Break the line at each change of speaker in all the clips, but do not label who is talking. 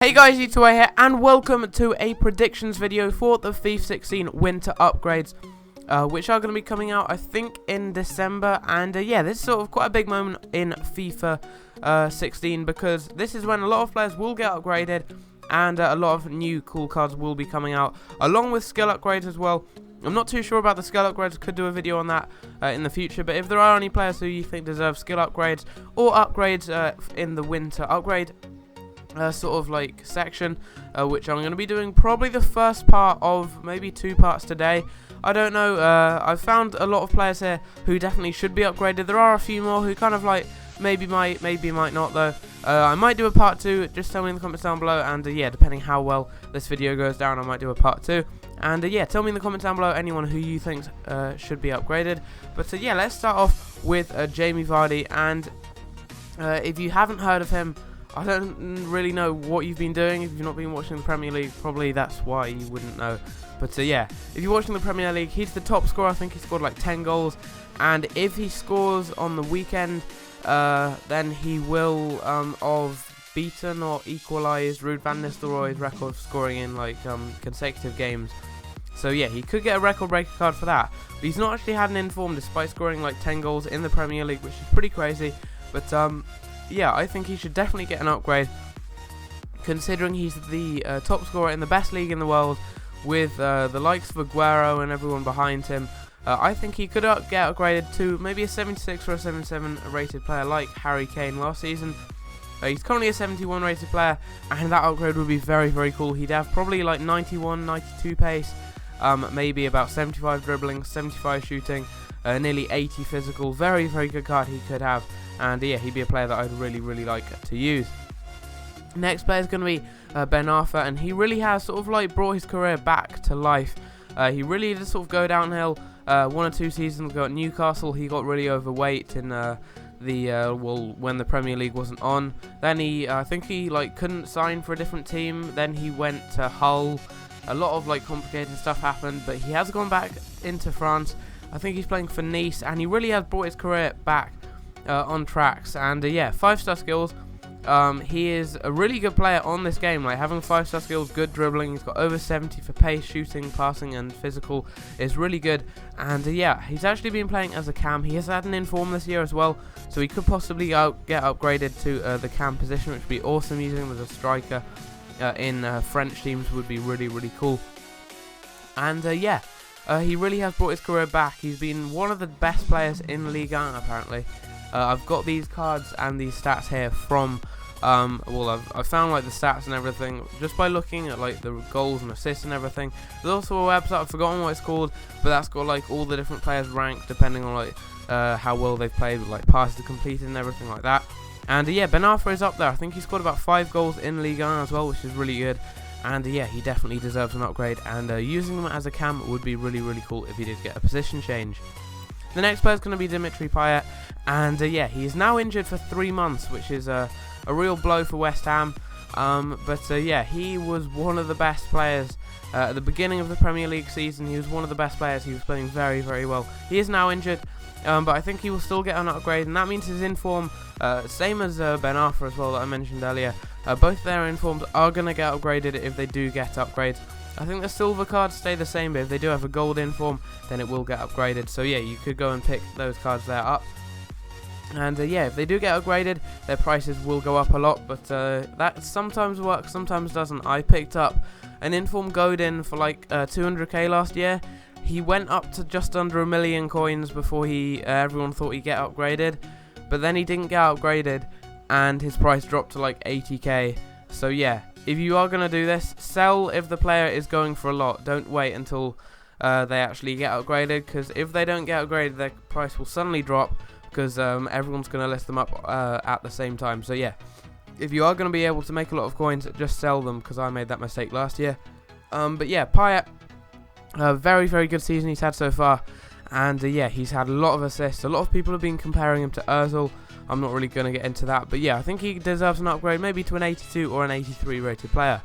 Hey guys, U2A here, and welcome to a predictions video for the FIFA 16 winter upgrades, which are going to be coming out, I think, in December. And yeah, this is sort of quite a big moment in FIFA 16 because this is when a lot of players will get upgraded, and a lot of new cool cards will be coming out, along with skill upgrades as well. I'm not too sure about the skill upgrades, could do a video on that in the future, but if there are any players who you think deserve skill upgrades or upgrades in the winter upgrade sort of like section, which I'm going to be doing probably the first part of maybe 2 parts today. I don't know, I've found a lot of players here who definitely should be upgraded. There are a few more who kind of like maybe might not though. I might do a part 2, just tell me in the comments down below, and yeah, depending how well this video goes down, I might do a part 2. And yeah, tell me in the comments down below anyone who you think should be upgraded. But yeah, let's start off with Jamie Vardy, and if you haven't heard of him, I don't really know what you've been doing. If you've not been watching the Premier League, probably that's why you wouldn't know. But yeah, if you're watching the Premier League, he's the top scorer. I think he scored like 10 goals. And if he scores on the weekend, then he will have beaten or equalised Ruud van Nistelrooy's record of scoring in like consecutive games. So yeah, he could get a record breaker card for that. But he's not actually had an inform despite scoring like 10 goals in the Premier League, which is pretty crazy. But yeah, I think he should definitely get an upgrade, considering he's the top scorer in the best league in the world, with the likes of Aguero and everyone behind him. I think he could get upgraded to maybe a 76 or a 77 rated player like Harry Kane last season. He's currently a 71 rated player, and that upgrade would be very, very cool. He'd have probably like 91, 92 pace, maybe about 75 dribbling, 75 shooting, nearly 80 physical. Very, very good card he could have. And yeah, he'd be a player that I'd really, really like to use. Next player is going to be Ben Arfa, and he really has sort of like brought his career back to life. He really did sort of go downhill 1 or 2 seasons ago at Newcastle. He got really overweight in when the Premier League wasn't on. Then I think he like couldn't sign for a different team. Then he went to Hull. A lot of like complicated stuff happened, but he has gone back into France. I think he's playing for Nice, and he really has brought his career back on tracks. And yeah, 5-star skills. He is a really good player on this game, like having 5-star skills, good dribbling. He's got over 70 for pace, shooting, passing and physical is really good. And yeah, he's actually been playing as a cam. He has had an inform this year as well, so he could possibly get upgraded to the cam position, which would be awesome. Using him as a striker in French teams would be really, really cool. And yeah, he really has brought his career back. He's been one of the best players in Ligue 1 apparently. I've got these cards and these stats here from, well, I've found like the stats and everything just by looking at like the goals and assists and everything. There's also a website, I've forgotten what it's called, but that's got like all the different players ranked depending on like how well they've played, with like passes completed and everything like that. And yeah, Ben Arfa is up there. I think he scored about 5 goals in Ligue 1 as well, which is really good. And yeah, he definitely deserves an upgrade, and using him as a cam would be really, really cool if he did get a position change. The next player is going to be Dimitri Payet, and yeah, he is now injured for 3 months, which is a real blow for West Ham. But yeah, he was one of the best players at the beginning of the Premier League season. He was one of the best players. He was playing very, very well. He is now injured, but I think he will still get an upgrade, and that means his inform, same as Ben Arfa as well that I mentioned earlier. Both their informs are going to get upgraded if they do get upgrades. I think the silver cards stay the same, but if they do have a gold inform, then it will get upgraded. So yeah, you could go and pick those cards there up. And yeah, if they do get upgraded, their prices will go up a lot, but that sometimes works, sometimes doesn't. I picked up an inform Godin for like 200k last year. He went up to just under 1 million coins before everyone thought he'd get upgraded, but then he didn't get upgraded, and his price dropped to like 80k. So yeah, if you are going to do this, sell if the player is going for a lot. Don't wait until they actually get upgraded, because if they don't get upgraded, their price will suddenly drop, because everyone's going to list them up at the same time. So yeah, if you are going to be able to make a lot of coins, just sell them, because I made that mistake last year. But yeah, Payet, very, very good season he's had so far. And yeah, he's had a lot of assists. A lot of people have been comparing him to Ozil. I'm not really going to get into that, but yeah, I think he deserves an upgrade, maybe to an 82 or an 83 rated player.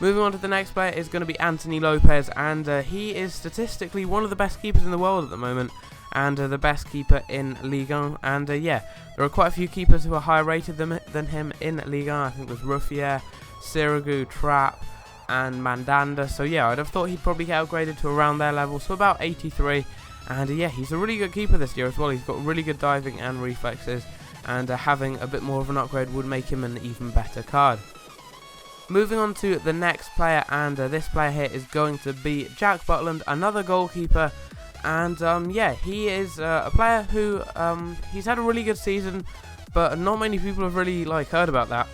Moving on to the next player is going to be Anthony Lopez, and he is statistically one of the best keepers in the world at the moment, and the best keeper in Ligue 1. And yeah, there are quite a few keepers who are higher rated than him in Ligue 1. I think there's Ruffier, Sirigu, Trap, and Mandanda. So yeah, I'd have thought he'd probably get upgraded to around their level, so about 83. And yeah, he's a really good keeper this year as well. He's got really good diving and reflexes, and having a bit more of an upgrade would make him an even better card. Moving on to the next player, and this player here is going to be Jack Butland, another goalkeeper. And yeah, he is a player who he's had a really good season, but not many people have really heard about that.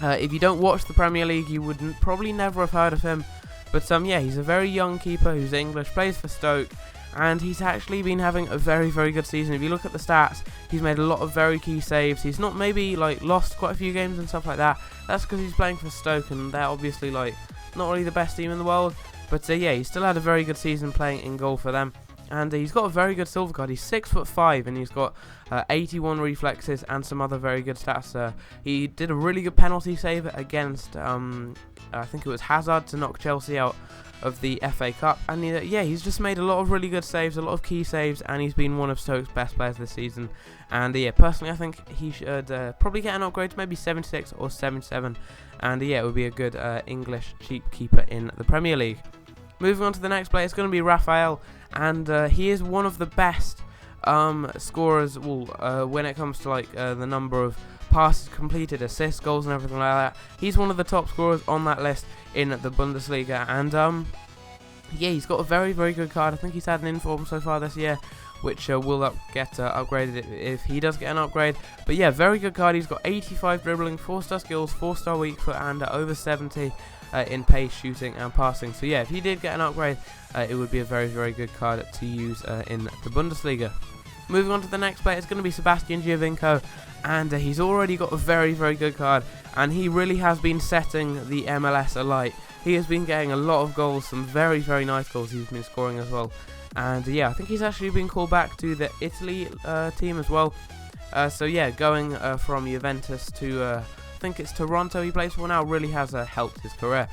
If you don't watch the Premier League, you would probably never have heard of him. But yeah, he's a very young keeper who's English, plays for Stoke, and he's actually been having a very, very good season. If you look at the stats, he's made a lot of very key saves. He's not maybe lost quite a few games and stuff like that. That's because he's playing for Stoke, and they're obviously not really the best team in the world. But yeah, he's still had a very good season playing in goal for them. And he's got a very good silver card. He's 6'5", and he's got 81 reflexes and some other very good stats. He did a really good penalty save against, I think it was Hazard, to knock Chelsea out of the FA Cup. And yeah, he's just made a lot of really good saves, a lot of key saves, and he's been one of Stoke's best players this season. And yeah, personally, I think he should probably get an upgrade to maybe 76 or 77. And yeah, it would be a good English cheap keeper in the Premier League. Moving on to the next player, it's going to be Raphael, and he is one of the best scorers when it comes to the number of passes completed, assists, goals and everything like that. He's one of the top scorers on that list in the Bundesliga, and yeah, he's got a very, very good card. I think he's had an inform so far this year, which will get upgraded if he does get an upgrade. But yeah, very good card. He's got 85 dribbling, 4-star skills, 4-star weak foot, and over 70 in pace, shooting and passing. So yeah, if he did get an upgrade, it would be a very, very good card to use in the Bundesliga. Moving on to the next player, it's going to be Sebastian Giovinco, and he's already got a very, very good card, and he really has been setting the MLS alight. He has been getting a lot of goals, some very, very nice goals he's been scoring as well. And yeah, I think he's actually been called back to the Italy team as well. So yeah, going from Juventus to I think it's Toronto he plays for now, really has helped his career.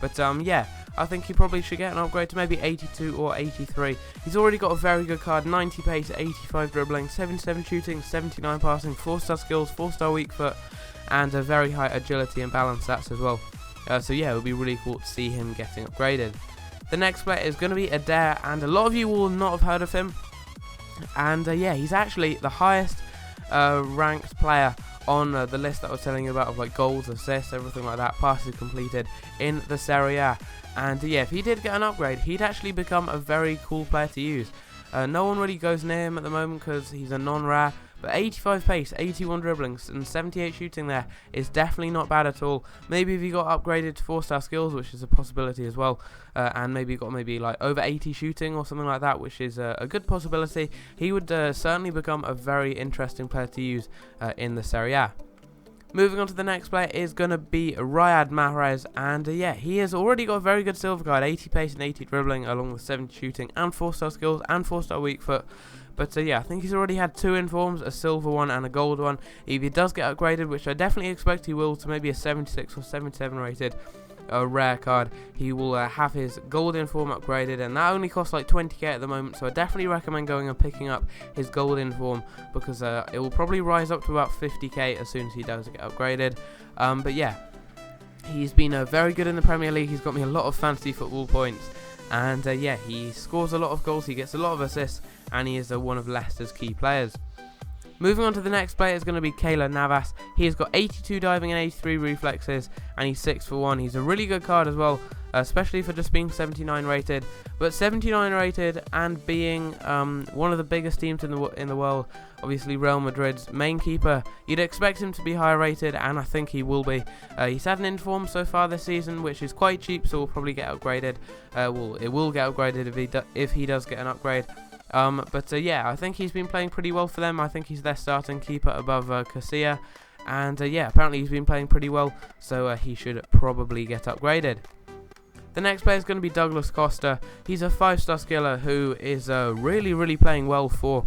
But yeah, I think he probably should get an upgrade to maybe 82 or 83. He's already got a very good card, 90 pace, 85 dribbling, 77 shooting, 79 passing, 4-star skills, 4-star weak foot, and a very high agility and balance stats as well. So yeah, it would be really cool to see him getting upgraded. The next player is going to be Adair, and a lot of you will not have heard of him. And yeah, he's actually the highest ranked player on the list that I was telling you about of goals, assists, everything like that, passes completed in the Serie A. And yeah, if he did get an upgrade, he'd actually become a very cool player to use. No one really goes near him at the moment because he's a non-rare, but 85 pace, 81 dribblings, and 78 shooting there is definitely not bad at all. Maybe if he got upgraded to 4-star skills, which is a possibility as well, and maybe got over 80 shooting or something like that, which is a good possibility, he would certainly become a very interesting player to use in the Serie A. Moving on to the next player is going to be Riyad Mahrez, and yeah, he has already got a very good silver card, 80 pace and 80 dribbling, along with 70 shooting and 4-star skills and 4-star weak foot. But yeah, I think he's already had 2 informs, a silver one and a gold one. If he does get upgraded, which I definitely expect he will, to maybe a 76 or 77 rated rare card, he will have his gold inform upgraded, and that only costs 20k at the moment, so I definitely recommend going and picking up his gold inform, because it will probably rise up to about 50k as soon as he does get upgraded. But yeah, he's been very good in the Premier League. He's got me a lot of fantasy football points, and yeah, he scores a lot of goals, he gets a lot of assists, and he is one of Leicester's key players. Moving on to the next player is going to be Keylor Navas. He has got 82 diving and 83 reflexes, and he's 6'1". He's a really good card as well, especially for just being 79 rated. But 79 rated and being one of the biggest teams in the world, obviously Real Madrid's main keeper, you'd expect him to be higher rated, and I think he will be. He's had an inform so far this season, which is quite cheap, so will probably get upgraded. It will get upgraded if he does get an upgrade. But yeah, I think he's been playing pretty well for them. I think he's their starting keeper above Costa, and yeah, apparently he's been playing pretty well, so he should probably get upgraded. The next player is going to be Douglas Costa. He's a 5-star skiller who is really, really playing well for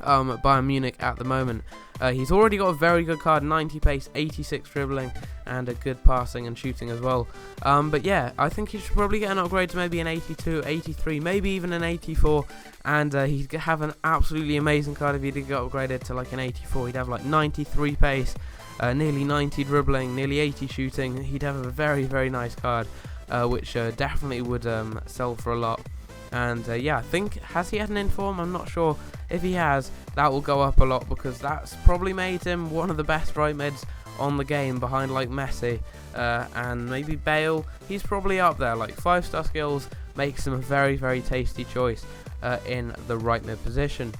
Bayern Munich at the moment. He's already got a very good card, 90 pace, 86 dribbling, and a good passing and shooting as well. But yeah, I think he should probably get an upgrade to maybe an 82, 83, maybe even an 84, and he'd have an absolutely amazing card if he did get upgraded to an 84. He'd have 93 pace, nearly 90 dribbling, nearly 80 shooting. He'd have a very, very nice card, which definitely would sell for a lot. And yeah, I think, has he had an inform? I'm not sure. If he has, that will go up a lot, because that's probably made him one of the best right mids on the game, behind like Messi and maybe Bale. He's probably up there. Like 5-star skills makes him a very, very tasty choice in the right mid position.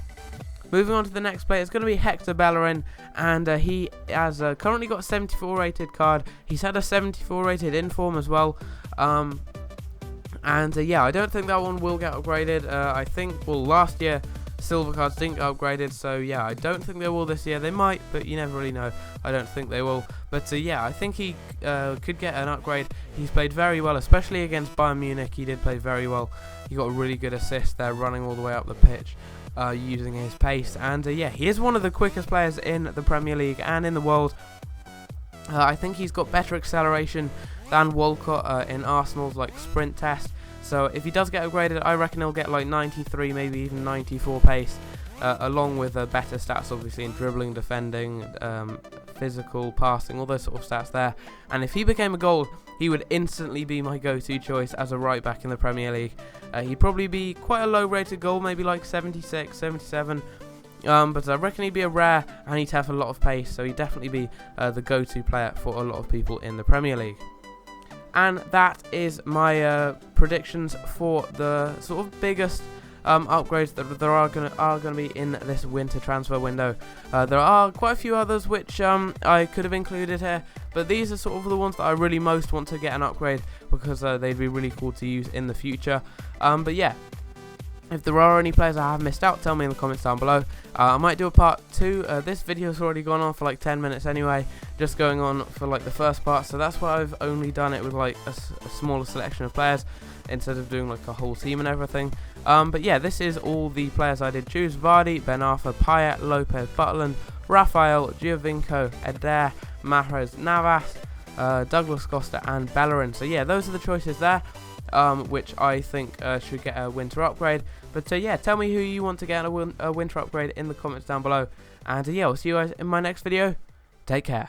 Moving on to the next player, it's going to be Hector Bellerin, and he has currently got a 74 rated card. He's had a 74 rated inform as well. And yeah, I don't think that one will get upgraded. I think, well, last year silver cards didn't get upgraded, so yeah, I don't think they will this year. They might, but you never really know. I don't think they will. But yeah, I think he could get an upgrade. He's played very well, especially against Bayern Munich. He did play very well. He got a really good assist there, running all the way up the pitch, using his pace. And yeah, he is one of the quickest players in the Premier League and in the world. I think he's got better acceleration than Walcott in Arsenal's like sprint test. So if he does get upgraded, I reckon he'll get like 93, maybe even 94 pace, along with better stats obviously in dribbling, defending, physical, passing, all those sort of stats there. And if he became a gold, he would instantly be my go-to choice as a right back in the Premier League. He'd probably be quite a low rated goal, maybe like 76, 77. But I reckon he'd be a rare, and he'd have a lot of pace, so he'd definitely be the go-to player for a lot of people in the Premier League. And that is my predictions for the sort of biggest upgrades that there are gonna be in this winter transfer window. There are quite a few others which I could have included here, but these are sort of the ones that I really most want to get an upgrade, because they'd be really cool to use in the future. But yeah, if there are any players I have missed out, tell me in the comments down below. I might do a part 2. This video's already gone on for like 10 minutes anyway, just going on for like the first part, so that's why I've only done it with like a smaller selection of players instead of doing like a whole team and everything. But yeah, this is all the players I did choose: Vardy, Ben Arfa, Payet, Lopez, Butland, Rafael, Giovinco, Eder, Mahrez, Navas, Douglas Costa and Bellerin. So yeah, those are the choices there, which I think should get a winter upgrade. But yeah, tell me who you want to get a winter upgrade in the comments down below. And yeah, I'll see you guys in my next video. Take care.